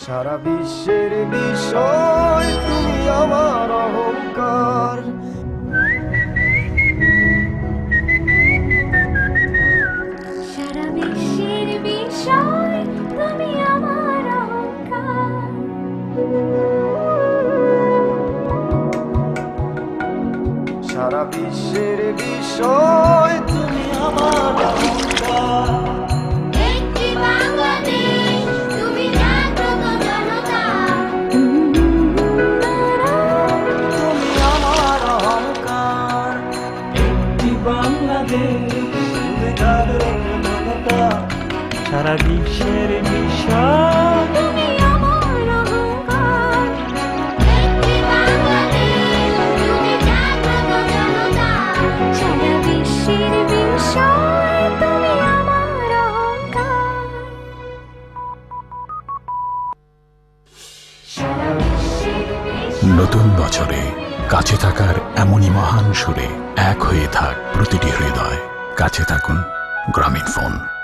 সারা বিশ্বের বিষয় তুমি আমার অহংকার। সারা বিশ্বের বিষয় তুমি আমার অহংকার। সারা বিশ্বের বিষয় তুমি আমার অহংকার। একটি বাংলাদেশ তুমি জাগ্রত জনতা। তুমি আমার অহংকার। একটি বাংলাদেশ তুমি জাগ্রত জনতা। সারা বিশ্বের বিষয় তুমি আমার অহংকার। একটি বাংলাদেশ তুমি জাগ্রত জনতা। সারা বিশ্বের বিষয় তুমি আমার অহংকার। সারা বিশ্বের বিষয় নতুন বছরে কাছে থাকার এমনই মহান সুরে এক হয়ে থাক প্রতিটি হৃদয়। কাছে থাকুন গ্রামীণ ফোন।